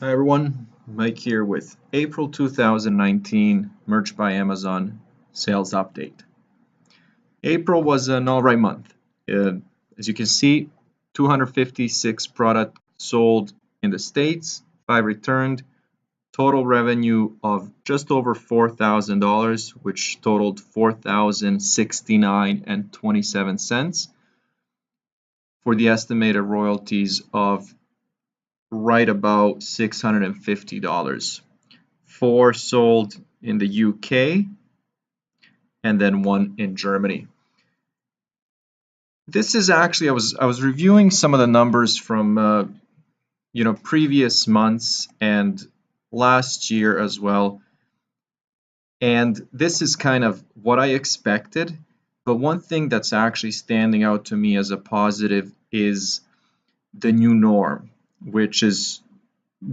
Hi everyone, Mike here with April 2019 Merch by Amazon sales update. April was an alright month. Uh, as you can see, 256 products sold in the States, 5 returned, total revenue of just over $4,000, which totaled $4,069 and 27 cents for the estimated royalties of right about $650. 4 sold in the UK and then 1 in Germany. This is actually I was reviewing some of the numbers from previous months and last year as well, and this is kind of what I expected. But one thing that's actually standing out to me as a positive is the new norm, which is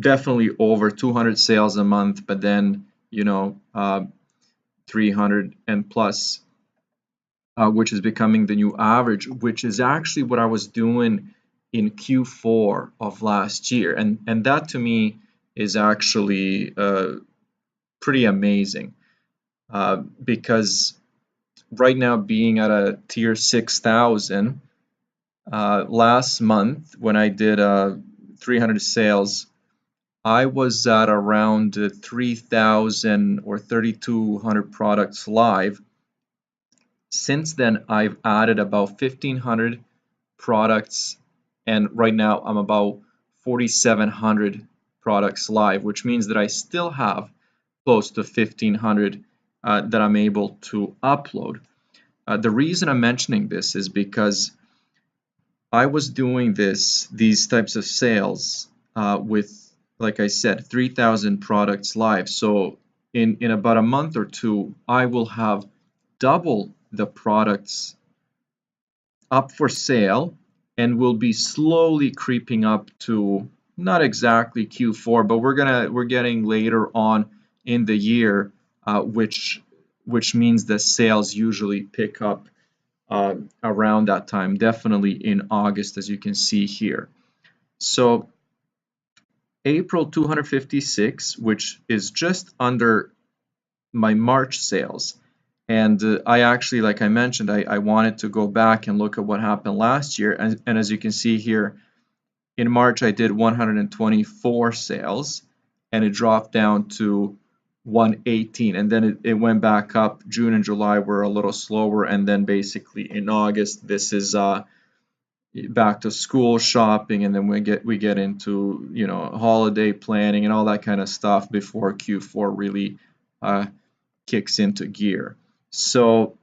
definitely over 200 sales a month, but then 300 and plus, which is becoming the new average, which is actually what I was doing in Q4 of last year. And that to me is actually pretty amazing because right now being at a tier 6,000, last month when I did 300 sales, I was at around 3,000 or 3,200 products live. Since then, I've added about 1,500 products, and right now I'm about 4,700 products live, which means that I still have close to 1,500 that I'm able to upload. The reason I'm mentioning this is because I was doing these types of sales with, like I said, 3,000 products live. So in about a month or two, I will have double the products up for sale and will be slowly creeping up to not exactly Q4, but we're getting later on in the year, which means the sales usually pick up around that time, definitely in August, as you can see here. So April 256, which is just under my March sales. And I actually, like I mentioned, I wanted to go back and look at what happened last year. And as you can see here, in March I did 124 sales and it dropped down to 118. And then it went back up. June and July were a little slower. And then basically in August, this is back to school shopping. And then we get into, holiday planning and all that kind of stuff before Q4 really kicks into gear. So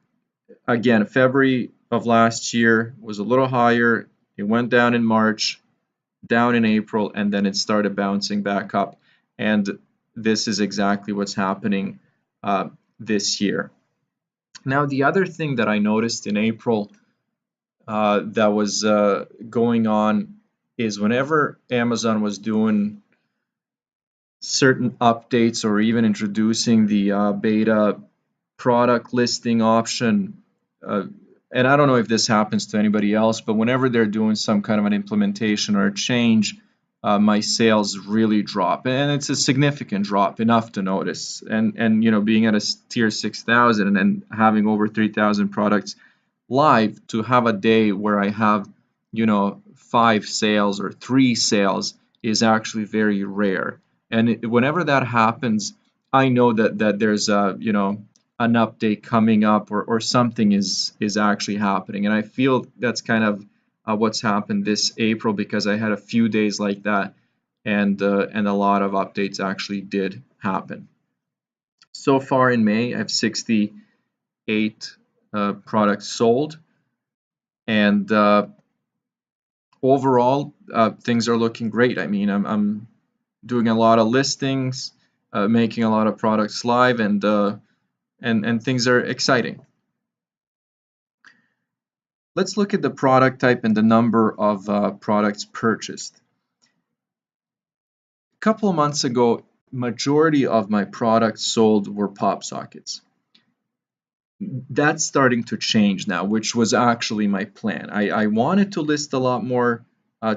again, February of last year was a little higher. It went down in March, down in April, and then it started bouncing back up. And this is exactly what's happening this year. Now, the other thing that I noticed in April that was going on is whenever Amazon was doing certain updates or even introducing the beta product listing option, and I don't know if this happens to anybody else, but whenever they're doing some kind of an implementation or a change, my sales really drop, and it's a significant drop, enough to notice. And being at a tier 6,000 and having over 3,000 products live, to have a day where I have 5 sales or 3 sales is actually very rare. And whenever that happens, I know that there's a an update coming up, or something is actually happening. And I feel that's kind of what's happened this April, because I had a few days like that, and a lot of updates actually did happen. So far in May, I have 68 products sold, and overall things are looking great. I mean, I'm doing a lot of listings, making a lot of products live, and things are exciting. Let's look at the product type and the number of products purchased. A couple of months ago, majority of my products sold were pop sockets. That's starting to change now, which was actually my plan. I wanted to list a lot more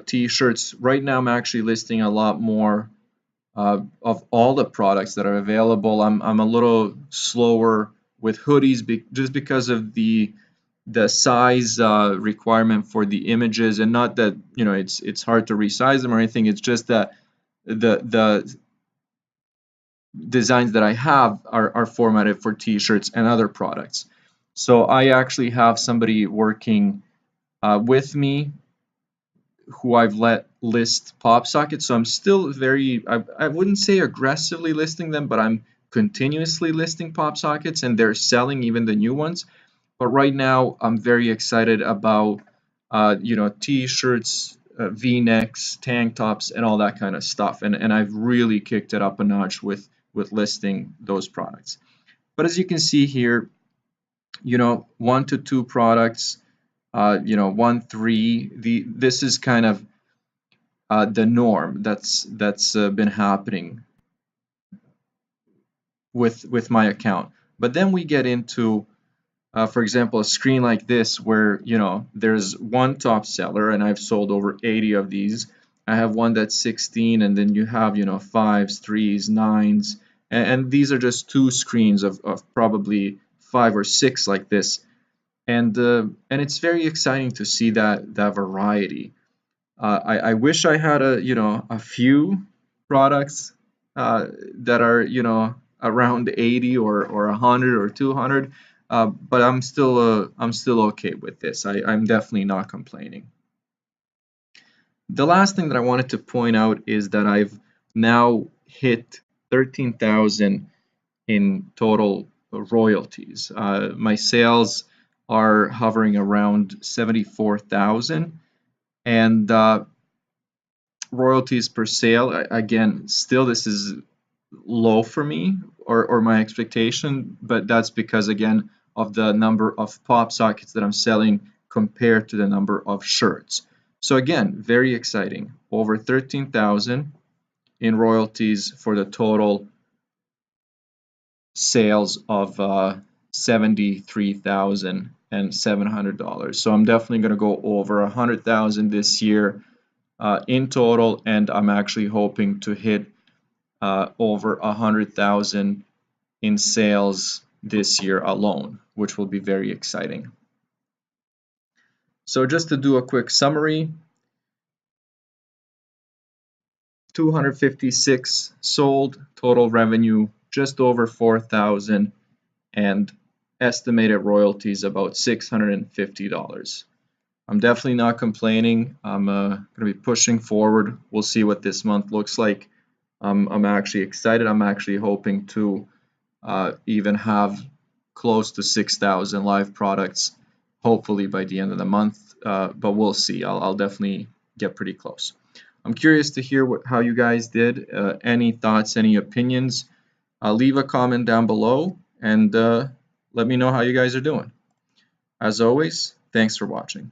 t-shirts. Right now I'm actually listing a lot more of all the products that are available. I'm a little slower with hoodies just because of the size requirement for the images, and not that it's hard to resize them or anything. It's just that the designs that I have are formatted for t-shirts and other products. So I actually have somebody working with me who I've let list PopSockets. So I'm still I wouldn't say aggressively listing them, but I'm continuously listing PopSockets, and they're selling even the new ones. But right now I'm very excited about t-shirts, v-necks, tank tops, and all that kind of stuff. And I've really kicked it up a notch with listing those products. But as you can see here, 1 to 2 products, 1, 3. This is kind of the norm that's been happening with my account. But then we get into, for example, a screen like this where there's one top seller, and I've sold over 80 of these. I have one that's 16, and then you have 5s, 3s, 9s, and these are just 2 screens of probably 5 or 6 like this. And it's very exciting to see that variety. I wish I had a few products that are around 80 or 100 or 200, but I'm still okay with this. I'm definitely not complaining. The last thing that I wanted to point out is that I've now hit 13,000 in total royalties. My sales are hovering around 74,000, and royalties per sale, again, still this is low for me, or my expectation, but that's because, again, of the number of PopSockets that I'm selling compared to the number of shirts. So again, very exciting. Over 13,000 in royalties for the total sales of $73,700. So I'm definitely going to go over 100,000 this year in total, and I'm actually hoping to hit over 100,000 in sales this year alone, which will be very exciting. So just to do a quick summary, 256 sold, total revenue just over 4,000, and estimated royalties about $650. I'm definitely not complaining. I'm going to be pushing forward. We'll see what this month looks like. I'm actually excited. I'm actually hoping to even have close to 6,000 live products, hopefully by the end of the month, but we'll see. I'll definitely get pretty close. I'm curious to hear how you guys did. Any thoughts, any opinions? Leave a comment down below, and let me know how you guys are doing. As always, thanks for watching.